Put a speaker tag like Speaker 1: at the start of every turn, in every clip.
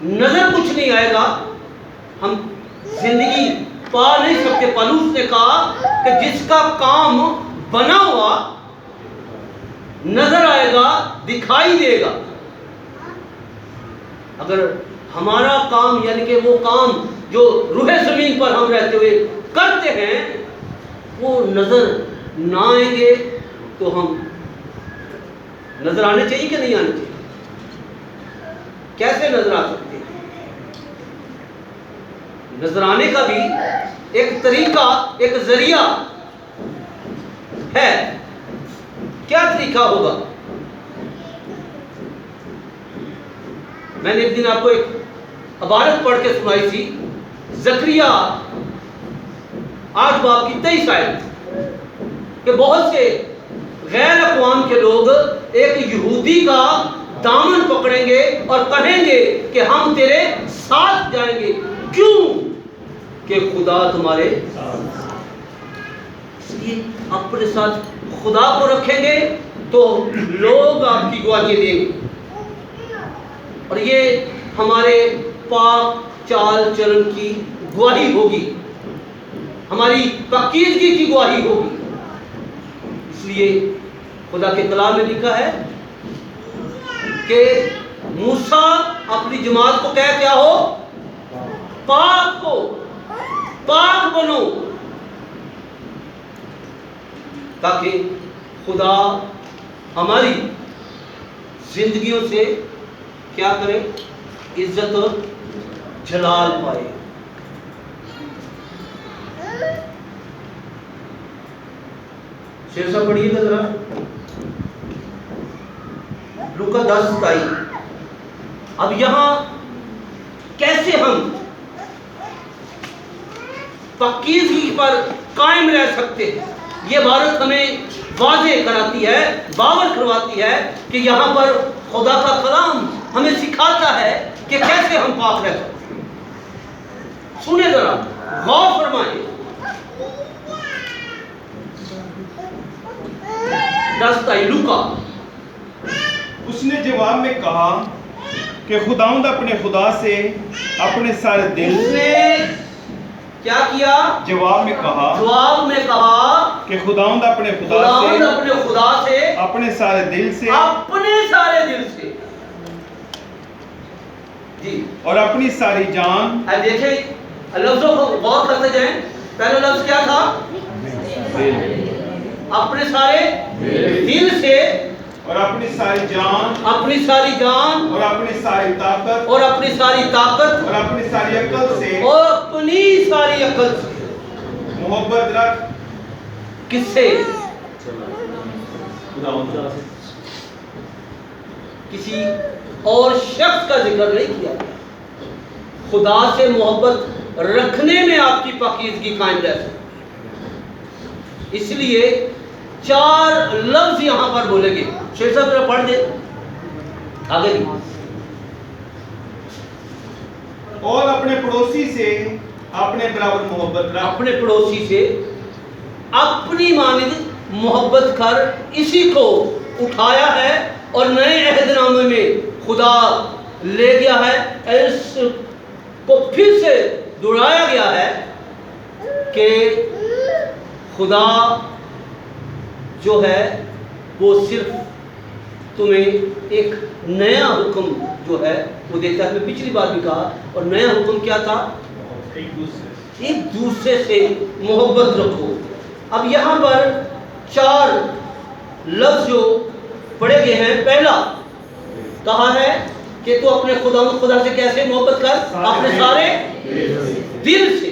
Speaker 1: نظر کچھ نہیں آئے گا ہم زندگی پا نہیں سکتے۔ پالوس نے کہا کہ جس کا کام بنا ہوا نظر آئے گا، دکھائی دے گا، اگر ہمارا کام یعنی کہ وہ کام جو روح زمین پر ہم رہتے ہوئے کرتے ہیں وہ نظر نہ آئیں گے تو ہم نظر آنے چاہیے کہ نہیں آنے چاہیے؟ کیسے نظر آ سکتے ہیں؟ نظر آنے کا بھی ایک طریقہ، ایک ذریعہ ہے۔ کیا طریقہ ہوگا؟ میں نے ایک دن آپ کو ایک عبارت پڑھ کے سنائی تھی، زکریا 8 باب کی 23 آیت، کہ بہت سے غیر اقوام کے لوگ ایک یہودی کا دامن پکڑیں گے اور کہیں گے کہ ہم تیرے ساتھ جائیں گے، کیوں کہ خدا تمہارے اس لیے اپنے ساتھ خدا کو رکھیں گے تو لوگ آپ کی گواہی دیں گے، اور یہ ہمارے پاک چال چلن کی گواہی ہوگی، ہماری پاکیزگی کی گواہی ہوگی۔ اس لیے خدا کے کلام میں لکھا ہے کہ موسیٰ اپنی جماعت کو کہہ کیا ہو؟ پاک ہو، پاک بنو، تاکہ خدا ہماری زندگیوں سے کیا کرے؟ عزت اور جلال پائے۔ شیر صاحب پڑھیے گا ذرا، لوکا 10:27۔ اب یہاں کیسے ہم پاکیزگی پر قائم رہ سکتے ہیں، یہ عبارت ہمیں واضح کراتی ہے، باور کرواتی ہے کہ یہاں پر خدا کا کلام ہمیں سکھاتا ہے کہ کیسے ہم پاک رہ سکتے ہیں۔ سنیں ذرا، غور فرمائیں۔ 10:27 لوکا۔
Speaker 2: اس نے جواب میں کہا کہ خداوند اپنے خدا سے اپنے سارے دل
Speaker 1: اس نے کیا کیا؟
Speaker 2: جواب میں کہا
Speaker 1: کہ
Speaker 2: خداوند اپنے خدا سے اپنے سارے دل سے
Speaker 1: جی،
Speaker 2: اور اپنی ساری جان۔
Speaker 1: اب دیکھیں لفظوں کو غور کرتے جائیں۔ پہلا لفظ کیا تھا؟ اپنے سارے دل سے،
Speaker 2: اور اپنی ساری جان،
Speaker 1: اپنی ساری جان،
Speaker 2: اور اپنی ساری طاقت،
Speaker 1: اور اپنی ساری طاقت،
Speaker 2: اور اپنی ساری عقل سے،
Speaker 1: اور اپنی ساری عقل سے
Speaker 2: محبت رکھ۔
Speaker 1: کس سے؟ کسی اور شخص کا ذکر نہیں کیا گیا۔ خدا سے محبت رکھنے میں آپ کی پاکیزگی قائم رہ سکتی ہے۔ اس لیے 4 لفظ یہاں پر بولے گے۔ شیخ صاحب ذرا پڑھ دیں آگے بھی۔
Speaker 2: اور اپنے پڑوسی سے اپنے برابر محبت رکھ۔
Speaker 1: اپنے پڑوسی سے اپنی مانند محبت کر، اسی کو اٹھایا ہے اور نئے عہد نامے میں خدا لے گیا ہے، اس کو پھر سے دہرایا گیا ہے کہ خدا جو ہے وہ صرف تمہیں ایک نیا حکم جو ہے وہ دیتا ہے۔ میں پچھلی بار بھی کہا، اور نیا حکم کیا تھا؟ ایک دوسرے سے محبت رکھو۔ اب یہاں پر 4 لفظ جو پڑھے گئے ہیں، پہلا کہا ہے کہ تو اپنے خدا سے کیسے محبت کر؟ اپنے سارے دل سے۔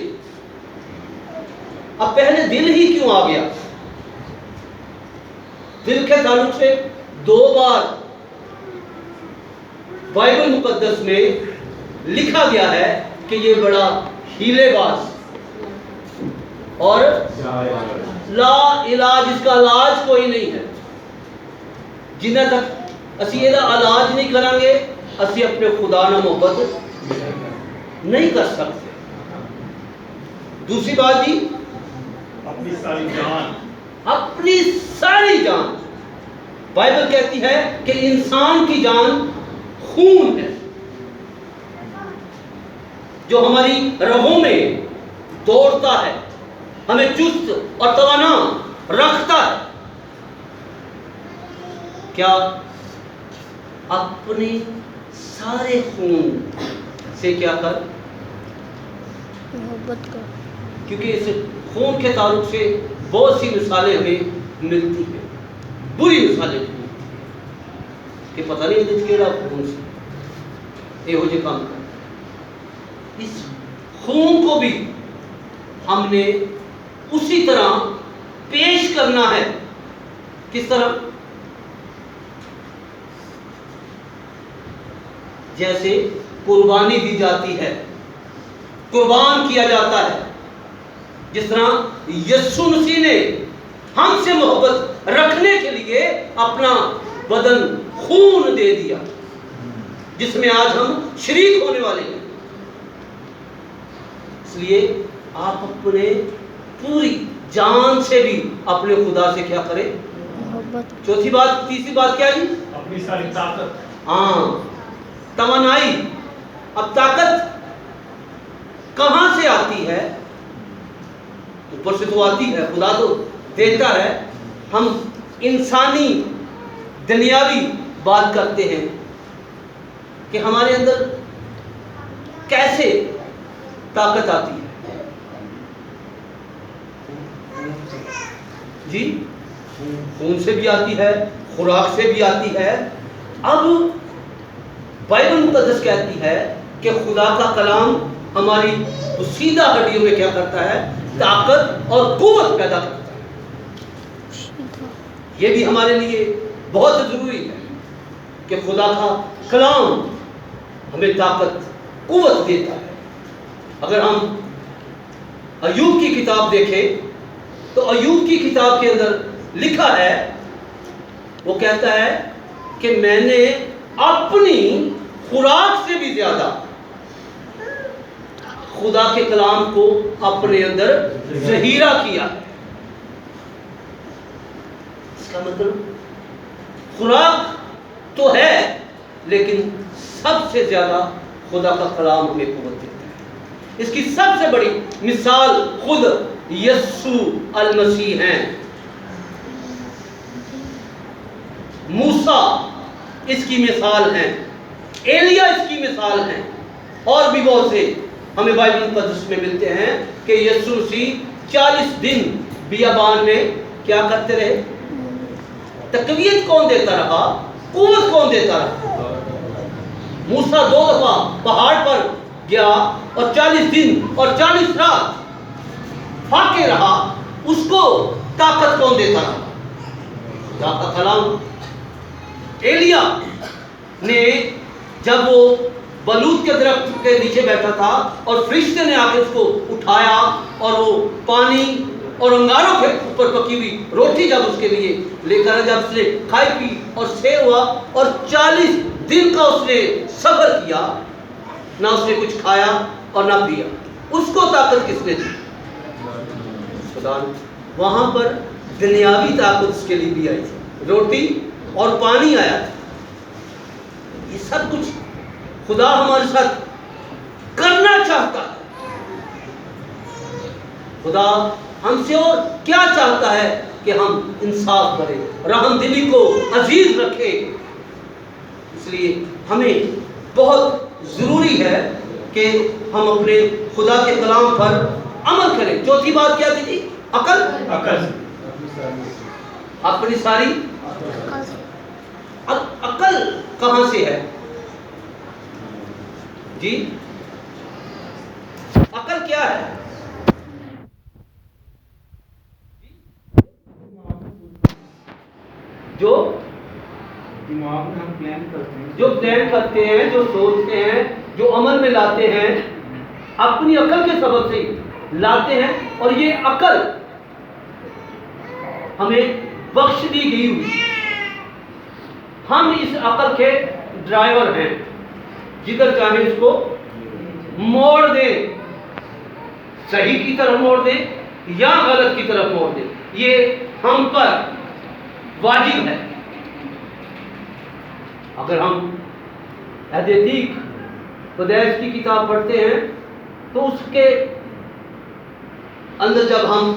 Speaker 1: اب پہلے دل ہی کیوں آ گیا؟ دل کے تعلق سے 2 بار بائبل مقدس میں لکھا گیا ہے کہ یہ بڑا ہیلے باز اور لا علاج، اس کا علاج کوئی نہیں ہے۔ جنہ تک اسی یہ علاج نہیں کریں گے اسی اپنے خدا نہ محبت نہیں کر سکتے۔ دوسری بات جی،
Speaker 2: اپنی ساری جان،
Speaker 1: اپنی ساری جان۔ بائبل کہتی ہے کہ انسان کی جان خون ہے، جو ہماری رگوں میں دوڑتا ہے، ہمیں چست اور توانا رکھتا ہے، کیا اپنے سارے خون سے کیا کر
Speaker 3: محبت کا،
Speaker 1: کیونکہ اس خون کے تعلق سے بہت سی مثالیں ہمیں ملتی ہیں، بری مثالیں ملتی ہیں کہ پتہ نہیں ہوتا کیڑا خون سے یہ ہو جائے کام کر۔ اس خون کو بھی ہم نے اسی طرح پیش کرنا ہے۔ کس طرح؟ جیسے قربانی دی جاتی ہے، قربان کیا جاتا ہے، جس طرح یسوع مسیح نے ہم سے محبت رکھنے کے لیے اپنا بدن خون دے دیا، جس میں آج ہم شریک ہونے والے ہیں۔ اس لیے آپ اپنے پوری جان سے بھی اپنے خدا سے کیا کریں؟
Speaker 3: محبت۔
Speaker 1: چوتھی بات، تیسری بات کیا ہے؟
Speaker 2: اپنی ساری طاقت،
Speaker 1: ہاں، توانائی۔ اب طاقت کہاں سے آتی ہے؟ اوپر سے تو آتی ہے، خدا تو دیتا ہے۔ ہم انسانی دنیاوی بات کرتے ہیں کہ ہمارے اندر کیسے طاقت آتی ہے۔ جی، خون سے بھی آتی ہے، خوراک سے بھی آتی ہے۔ اب بائبل مقدس کہتی ہے کہ خدا کا کلام ہماری سیدھا ہڈیوں میں کیا کرتا ہے؟ طاقت اور قوت پیدا کرتا ہے۔ یہ بھی ہمارے لیے بہت ضروری ہے کہ خدا کا کلام ہمیں طاقت قوت دیتا ہے۔ اگر ہم ایوب کی کتاب دیکھیں تو ایوب کی کتاب کے اندر لکھا ہے، وہ کہتا ہے کہ میں نے اپنی خوراک سے بھی زیادہ خدا کے کلام کو اپنے اندر ذخیرہ کیا۔ اس کا مطلب خوراک تو ہے، لیکن سب سے زیادہ خدا کا کلام ہمیں قوت دیتا ہے۔ اس کی سب سے بڑی مثال خود یسوع المسیح ہیں۔ موسیٰ اس کی مثال ہیں، ایلیا اس کی مثال ہیں، اور بھی بہت سے ہمیں بائبل مقدس میں ملتے ہیں کہ یسوع مسیح 40 دن بیابان میں کیا کرتے رہے؟ تقویت کون دیتا رہا؟ قوت کون دیتا رہا؟ موسیٰ 2 دفعہ پہاڑ پر گیا اور 40 دن اور 40 رات فاقے رہا، اس کو طاقت کون دیتا رہا؟ خدا کا کلام۔ ایلیا نے جب وہ بلوط کے درخت کے نیچے بیٹھا تھا اور فرشتے نے آ کے اس کو اٹھایا اور وہ پانی اور انگاروں کے اوپر پکی ہوئی روٹی جب اس کے لیے لے کر، جب اس نے کھائی پی اور سیر ہوا اور 40 دن کا اس نے صبر کیا، نہ اس نے کچھ کھایا اور نہ پیا، اس کو طاقت کس نے دی؟ خدا نے۔ وہاں پر دنیاوی طاقت اس کے لیے بھی آئی تھی، روٹی اور پانی آیا تھا۔ یہ سب کچھ خدا ہمارے ساتھ کرنا چاہتا ہے۔ خدا ہم سے اور کیا چاہتا ہے کہ ہم انصاف کریں، رحم دلی کو عزیز رکھیں۔ اس لیے ہمیں بہت ضروری ہے کہ ہم اپنے خدا کے کلام پر عمل کریں۔ چوتھی بات کیا تھی؟ عقل۔
Speaker 2: عقل،
Speaker 1: اپنی ساری عقل کہاں سے ہے؟ جی، عقل کیا ہے؟ جو
Speaker 2: دماغ میں ہم پلان کرتے ہیں،
Speaker 1: جو پلان کرتے ہیں، جو سوچتے ہیں، جو عمل میں لاتے ہیں، اپنی عقل کے سبب سے لاتے ہیں، اور یہ عقل ہمیں بخش دی گئی ہوئی۔ ہم اس عقل کے ڈرائیور ہیں، جدھر چاہیں اس کو موڑ دیں، صحیح کی طرف موڑ دیں یا غلط کی طرف موڑ دیں، یہ ہم پر واجب ہے۔ اگر ہم عہد عتیق پیدائش کی کتاب پڑھتے ہیں تو اس کے اندر جب ہم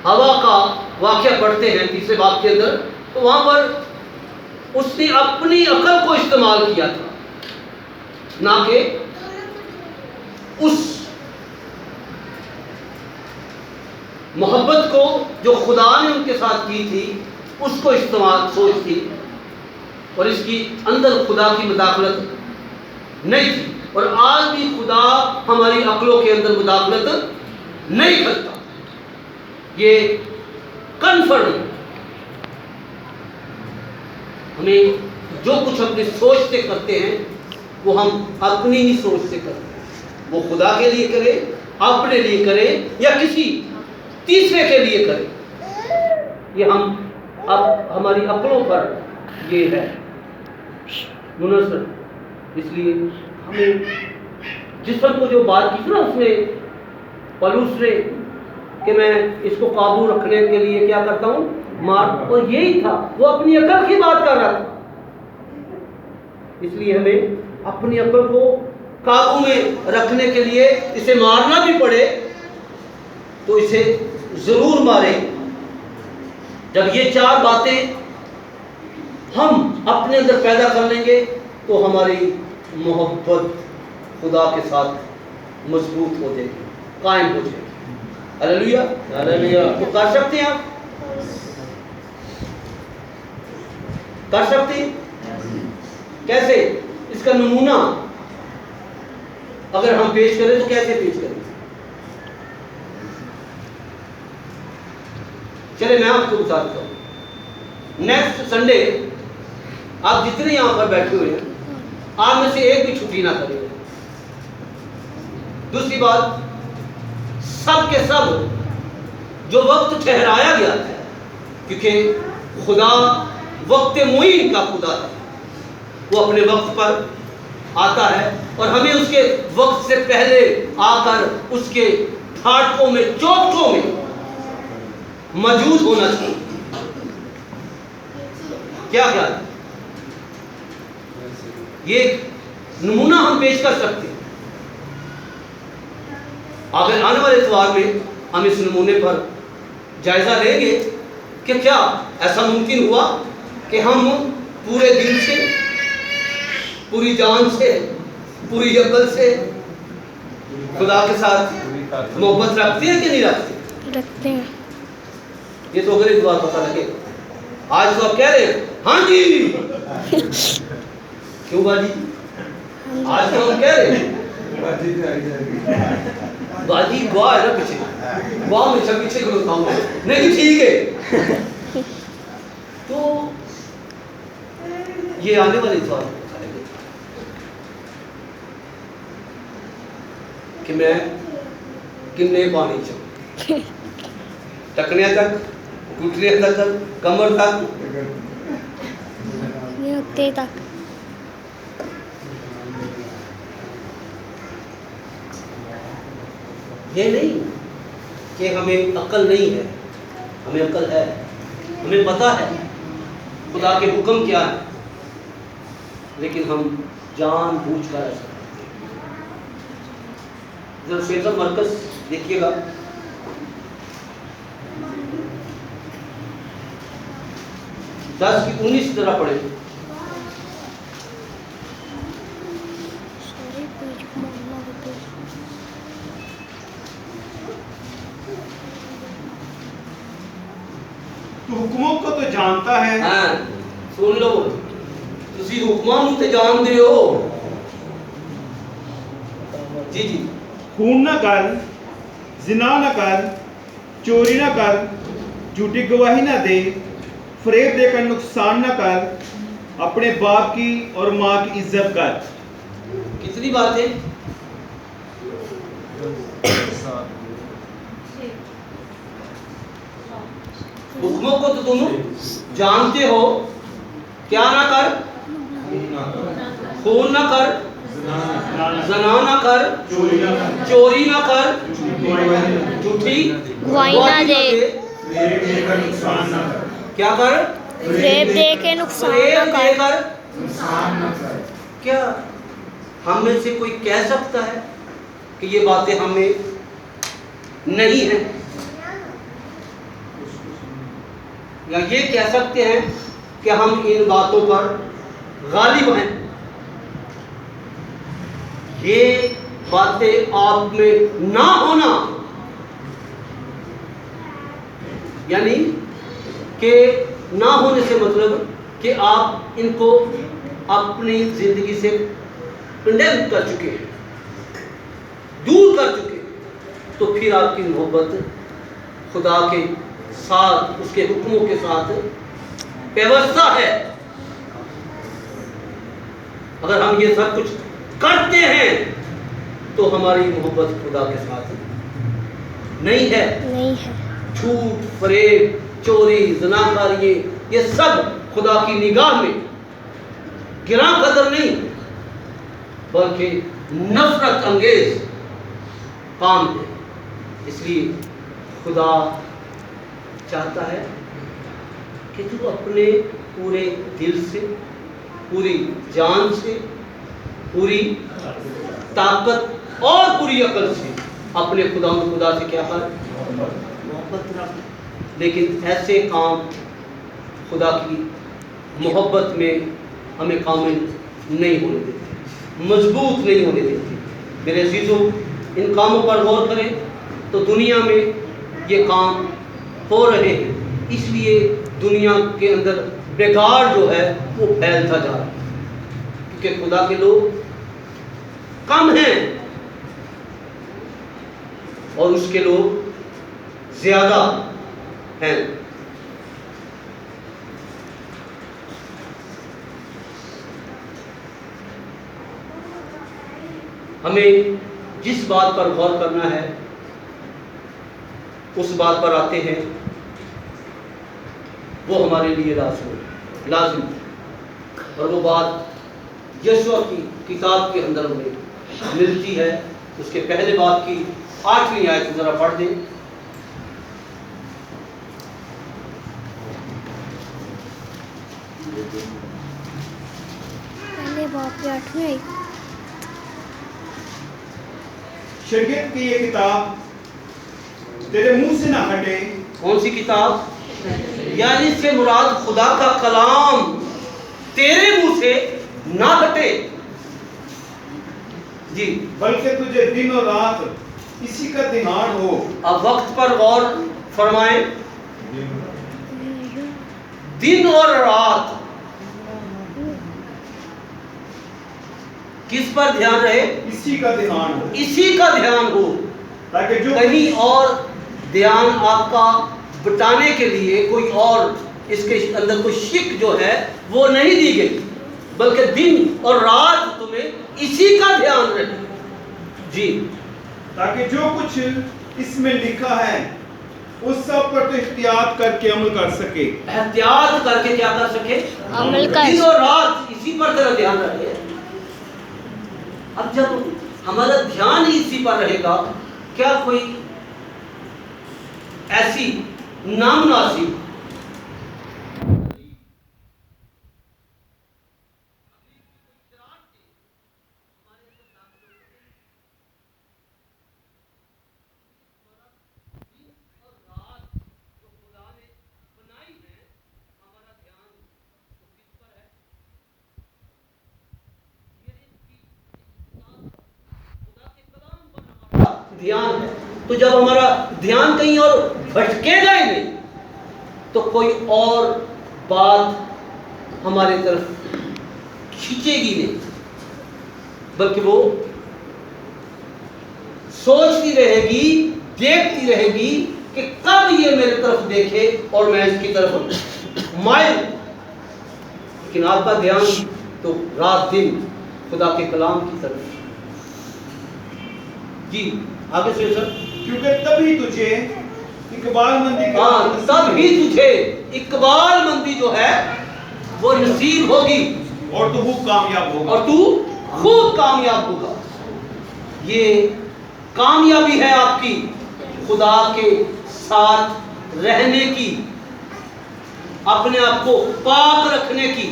Speaker 1: ہوا کا واقعہ پڑھتے ہیں تیسرے باب کے اندر، تو وہاں پر اس نے اپنی عقل کو استعمال کیا تھا، نہ کہ اس محبت کو جو خدا نے ان کے ساتھ کی تھی اس کو استعمال سوچ تھی، اور اس کی اندر خدا کی مداخلت نہیں تھی۔ اور آج بھی خدا ہماری عقلوں کے اندر مداخلت نہیں کرتا، یہ کنفرم۔ ہمیں جو کچھ اپنی سوچ سے کرتے ہیں وہ ہم اپنی ہی سوچ سے کرتے ہیں، وہ خدا کے لیے کرے، اپنے لیے کرے، یا کسی تیسرے کے لیے کرے، یہ اب ہماری عقلوں پر یہ ہے منحصر۔ اس لیے ہمیں جسم کو جو بات کی نا اس نے پولس نے کہ میں اس کو قابو رکھنے کے لیے کیا کرتا ہوں، مار، اور یہی تھا، وہ اپنی عقل کی بات کر رہا تھا۔ اس لیے ہمیں اپنی عقل کو قابو میں رکھنے کے لیے اسے مارنا بھی پڑے تو اسے ضرور ماریں۔ جب یہ چار باتیں ہم اپنے اندر پیدا کر لیں گے تو ہماری محبت خدا کے ساتھ مضبوط ہو جائے گی، قائم ہو جائے گی۔ ہلیلویا، ہلیلویا۔ تو کر سکتے ہیں آپ؟ کر سکتے ہیں؟ کیسے؟ اس کا نمونہ اگر ہم پیش کریں تو کیسے پیش کریں؟ چلے میں آپ کو بتاتا ہوں۔ نیکسٹ سنڈے آپ جتنے یہاں پر بیٹھے ہوئے ہیں آپ میں سے ایک بھی چھٹی نہ کرے۔ دوسری بات، سب کے سب جو وقت ٹھہرایا گیا ہے، کیونکہ خدا وقت معین کا خدا ہے، وہ اپنے وقت پر آتا ہے اور ہمیں اس کے وقت سے پہلے آ کر اس کے پھاٹکوں میں، چوکٹوں میں موجود ہونا چاہیے۔ کیا خیال ہے؟ یہ نمونہ ہم پیش کر سکتے ہیں۔ آگے آنے والے اتوار میں ہم اس نمونے پر جائزہ لیں گے کہ کیا ایسا ممکن ہوا کہ ہم پورے دل سے، پوری جان سے، پوری عقل سے خدا کے ساتھ محبت رکھتے ہیں کہ نہیں رکھتے؟
Speaker 3: رکھتے ہیں۔
Speaker 1: یہ تو اگر اتوار پتہ لگے۔ آج تو آپ کہہ رہے ہیں ہاں جی، کیوں باجی؟ آج تو ہم کہہ رہے ہیں باجی دعا ہے نا پیچھے، دعا میں سب پیچھے کھلوتا ہوں نہیں ٹھیک ہے۔ تو یہ آنے والی اتوار کہ میں کنے پانی چاہوں، ٹکنے تک، گھٹنے تک، کمر تک،
Speaker 3: ہوتے تک۔
Speaker 1: یہ نہیں کہ ہمیں عقل نہیں ہے، ہمیں عقل ہے، ہمیں پتہ ہے خدا کے حکم کیا ہے، لیکن ہم جان بوجھ کر ایسا ذرا فیضا مرکز دیکھیے گا، 10 کی 19 طرح پڑھے۔
Speaker 2: تو حکموں کو تو جانتا ہے۔
Speaker 1: ہاں سن لو، تسی حکماں نوں تے جان دے ہو۔ جی جی،
Speaker 2: خون نہ کر، زنا نہ کر، چوری نہ کر، جھوٹی گواہی نہ دے، فریب دے کر نقصان نہ کر، اپنے باپ کی اور ماں کی عزت کر۔
Speaker 1: کتنی باتیں؟ حکموں کو تو تم جانتے ہو، کیا نہ کر، خون نہ کر، زنا نہ کر، چوری نہ کر، جھوٹی
Speaker 3: گواہی نہ دے،
Speaker 1: کیا کر،
Speaker 3: فریب دے کے نقصان
Speaker 1: فریب
Speaker 3: نہ
Speaker 1: دے
Speaker 3: کر۔
Speaker 1: کر۔ کیا ہم میں سے کوئی کہہ سکتا ہے کہ یہ باتیں ہمیں نہیں ہیں، یا یہ کہہ سکتے ہیں کہ ہم ان باتوں پر غالب ہیں. یہ باتیں آپ میں نہ ہونا یعنی کہ نہ ہونے سے مطلب کہ آپ ان کو اپنی زندگی سے کنڈیم کر چکے ہیں، دور کر چکے ہیں، تو پھر آپ کی محبت خدا کے ساتھ، اس کے حکموں کے ساتھ پیوستہ ہے. اگر ہم یہ سب کچھ کرتے ہیں تو ہماری محبت خدا کے ساتھ نہیں ہے.
Speaker 3: نہیں ہے.
Speaker 1: جھوٹ، فریب، چوری، زناکاری، یہ سب خدا کی نگاہ میں گراں قدر نہیں بلکہ نفرت انگیز کام ہے. اس لیے خدا چاہتا ہے کہ تو اپنے پورے دل سے، پوری جان سے، پوری طاقت اور پوری عقل سے اپنے خدا سے کیا کر محبت رکھ. لیکن ایسے کام خدا کی محبت میں ہمیں کامل نہیں ہونے دیتے، مضبوط نہیں ہونے دیتے. میرے عزیزوں، ان کاموں پر غور کریں تو دنیا میں یہ کام ہو رہے ہیں. اس لیے دنیا کے اندر بگاڑ جو ہے وہ پھیلتا جا رہا ہے، کیونکہ خدا کے لوگ کم ہیں اور اس کے لوگ زیادہ ہیں. ہمیں جس بات پر غور کرنا ہے اس بات پر آتے ہیں، وہ ہمارے لیے لازم ہے. اور وہ بات یشوع کی کتاب کے اندر ہمیں ملتی ہے. اس کے پہلے بات کی 8ویں آیت ذرا پڑھ دیں.
Speaker 3: پہلے باپ کے 8ویں آیت.
Speaker 2: شریعت کی یہ کتاب تیرے منہ سے نہ ہٹے.
Speaker 1: کون سی کتاب؟ یعنی اس سے مراد خدا کا کلام تیرے منہ سے نہ ہٹے. جی،
Speaker 2: بلکہ تجھے دن اور رات اسی کا دھیان ہو.
Speaker 1: اب وقت پر غور فرمائیں. دن اور رات کس پر دھیان رہے؟
Speaker 2: اسی کا دھیان ہو.
Speaker 1: اسی کا دھیان ہو.
Speaker 2: تاکہ جو
Speaker 1: کہیں اور دھیان آپ کا بٹانے کے لیے کوئی اور اس کے اندر کوئی شک جو ہے وہ نہیں دی گئی، بلکہ دن اور رات تمہیں اسی کا دھیان رہے. جی،
Speaker 2: تاکہ جو کچھ اس میں لکھا ہے اس سب پر تو احتیاط کر کے عمل کر سکے.
Speaker 1: احتیاط کر کے کیا کر سکے؟
Speaker 3: عمل کر
Speaker 1: دن اور رات اسی پر تیرا دھیان رہے. اب جب ہمارا دھیان ہی اسی پر رہے گا، کیا کوئی ایسی نامناسب دھیان ہے، تو جب ہمارا دھیان کہیں اور بھٹکے گا ہی نہیں تو کوئی اور بات ہمارے طرف کھینچے گی نہیں، بلکہ وہ سوچتی رہے گی، دیکھتی رہے گی کہ کب یہ میرے طرف دیکھے اور میں اس کی طرف مائل. لیکن آپ کا دھیان تو رات دن خدا کے کلام کی طرف. جی آگے سے سر.
Speaker 2: کیونکہ تبھی تجھے اقبال مندی
Speaker 1: تب ہی تجھے اقبال مندی جو ہے وہ نصیب ہوگی
Speaker 2: اور تو خوب کامیاب ہوگا.
Speaker 1: اور تو خوب کامیاب ہوگا. یہ کامیابی ہے آپ کی خدا کے ساتھ رہنے کی، اپنے آپ کو پاک رکھنے کی.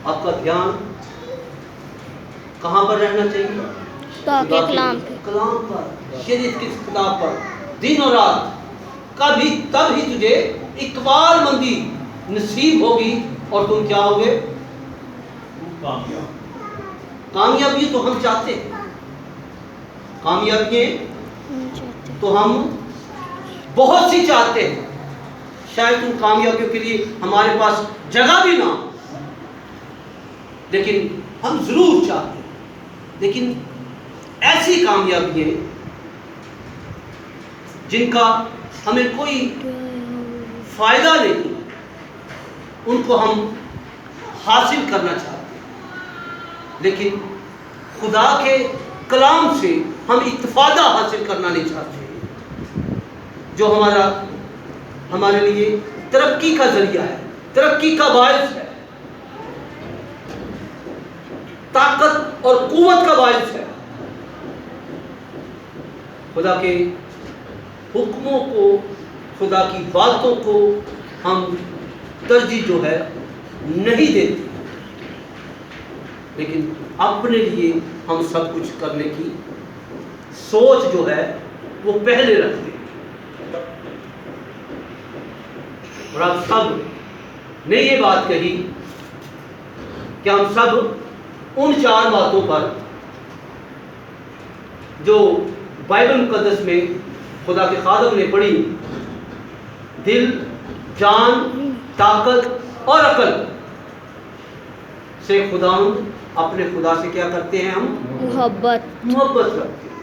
Speaker 1: آپ کا دھیان کہاں پر رہنا چاہیے؟
Speaker 3: خدا کے کلام پہ.
Speaker 1: کلام پر، شریعت کی کتاب پر دن اور رات. کبھی تب ہی تجھے اقبال مندی نصیب ہوگی اور تم کیا ہوگے؟ کامیابی تو ہم چاہتے ہیں، کامیابی تو ہم بہت سی چاہتے ہیں. شاید ان کامیابیوں کے لیے ہمارے پاس جگہ بھی نہ ہو، لیکن ہم ضرور چاہتے ہیں. لیکن ایسی کامیابی ہے جن کا ہمیں کوئی فائدہ نہیں، ان کو ہم حاصل کرنا چاہتے ہیں، لیکن خدا کے کلام سے ہم استفادہ حاصل کرنا نہیں چاہتے، جو ہمارے لیے ترقی کا ذریعہ ہے، ترقی کا باعث ہے، طاقت اور قوت کا باعث ہے. خدا کے حکموں کو، خدا کی باتوں کو ہم ترجیح جو ہے نہیں دیتے، لیکن اپنے لیے ہم سب کچھ کرنے کی سوچ جو ہے وہ پہلے رکھتے ہیں. اور آپ سب نے یہ بات کہی کہ ہم سب ان 4 باتوں پر جو بائبل مقدس میں خدا کے خادم نے پڑھی، دل، جان، طاقت اور عقل سے خداوند اپنے خدا سے کیا کرتے ہیں؟ ہم محبت رکھتے ہیں.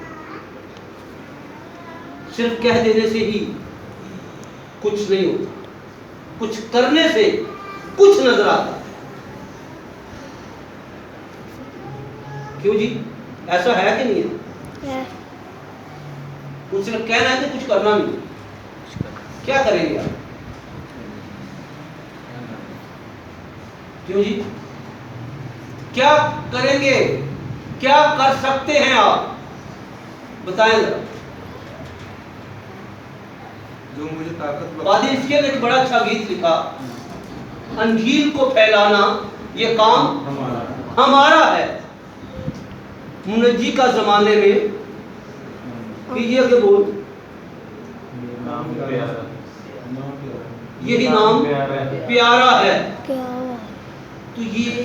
Speaker 1: صرف کہہ دینے سے ہی کچھ نہیں ہوتا، کچھ کرنے سے کچھ نظر آتا ہے. کیوں جی؟ ایسا ہے کہ نہیں ہے؟ کچھ صرف کہنا ہے کہ کچھ کرنا نہیں. کیا کریں گے آپ؟ کیوں جی؟ کیا کریں گے؟ کیا کر سکتے ہیں آپ؟ بتائیں ذرا.
Speaker 2: جو مجھے طاقت
Speaker 1: قادر اسکیل نے ایک بڑا اچھا گیت لکھا، انجیل کو پھیلانا یہ کام ہمارا ہے. منجی کا زمانے میں کیجیے کہ بول، یہی نام پیارا ہے. تو یہ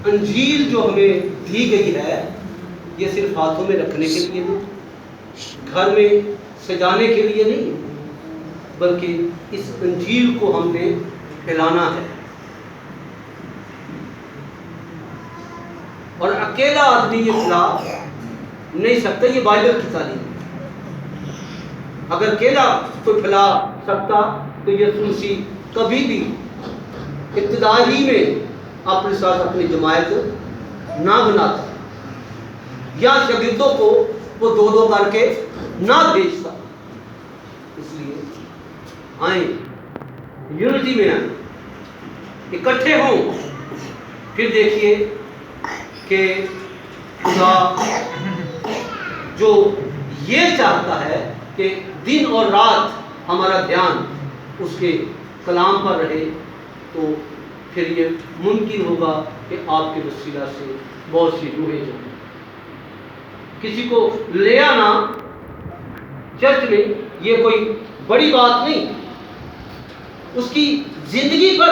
Speaker 1: انجیل جو ہمیں دی گئی ہے یہ صرف ہاتھوں میں رکھنے کے لیے نہیں، گھر میں سجانے کے لیے نہیں، بلکہ اس انجیل کو ہم نے پھیلانا ہے. اور اکیلا آدمی یہ پھیلا نہیں سکتا، یہ بائبل کی تعلیم ہے. اگر اکیلا کوئی پھیلا سکتا تو یسوع مسیح کبھی بھی ابتدائی میں اپنے ساتھ اپنی جماعت نہ بناتا یا شاگردوں کو وہ 2 کر کے نہ بھیجتا. اس لیے آئیں، یونٹی میں آئیں، اکٹھے ہوں، پھر دیکھیے کہ خدا جو یہ چاہتا ہے کہ دن اور رات ہمارا دھیان اس کے کلام پر رہے، تو پھر یہ ممکن ہوگا کہ آپ کے وسیلہ سے بہت سی روحیں جائیں. کسی کو لے آنا چرچ میں یہ کوئی بڑی بات نہیں، اس کی زندگی پر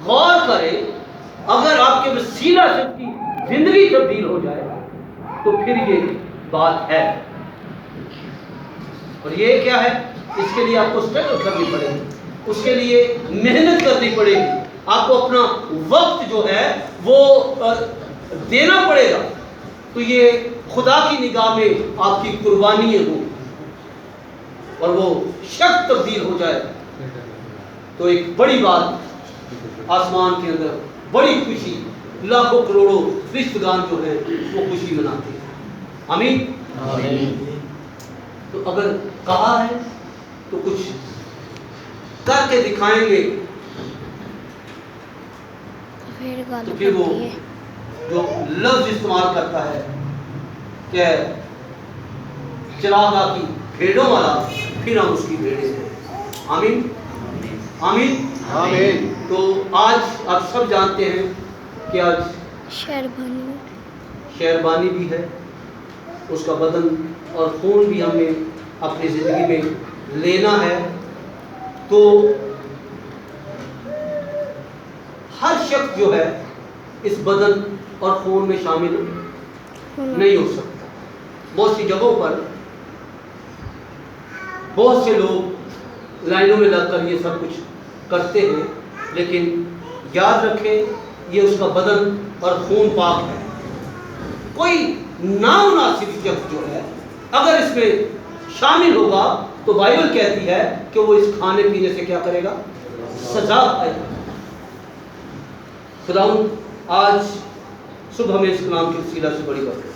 Speaker 1: غور کریں. اگر آپ کے وسیلہ سے اس کی زندگی تبدیل ہو جائے تو پھر یہ بات ہے. اور یہ کیا ہے؟ اس کے لیے آپ کو اسٹرگل کرنی پڑے گی، اس کے لیے محنت کرنی پڑے گی، آپ کو اپنا وقت جو ہے وہ دینا پڑے گا. تو یہ خدا کی نگاہ میں آپ کی قربانی ہو اور وہ شخص تبدیل ہو جائے تو ایک بڑی بات آسمان کے اندر، بڑی خوشی، لاکھوں کروڑوں فرشتگان جو ہیں وہ خوشی مناتے ہیں. آمین. تو اگر کہا ہے تو کچھ کر کے دکھائیں گے، تو پھر وہ جو لفظ استعمال کرتا ہے کہ چراغا کی بھیڑوں والا، پھر ہم اس کی بھیڑیں ہیں. آمین. آمین. آمین. تو آج آپ سب جانتے ہیں کہ آج شہربانی بھی ہے، اس کا بدن اور خون بھی ہمیں اپنی زندگی میں لینا ہے، تو ہر شخص جو ہے اس بدن اور خون میں شامل نہیں ہو سکتا۔ بہت سی جگہوں پر بہت سے لوگ لائنوں میں لگ کر یہ سب کچھ کرتے ہیں، لیکن یاد رکھیں یہ اس کا بدن اور خون پاک ہے۔ کوئی نامناسب شخص جو ہے اگر اس میں شامل ہوگا تو بائبل کہتی ہے کہ وہ اس کھانے پینے سے کیا کرے گا؟ سزا پائے گا۔ خداوند آج صبح ہمیں اس کلام کی وسیلہ سے بڑی بات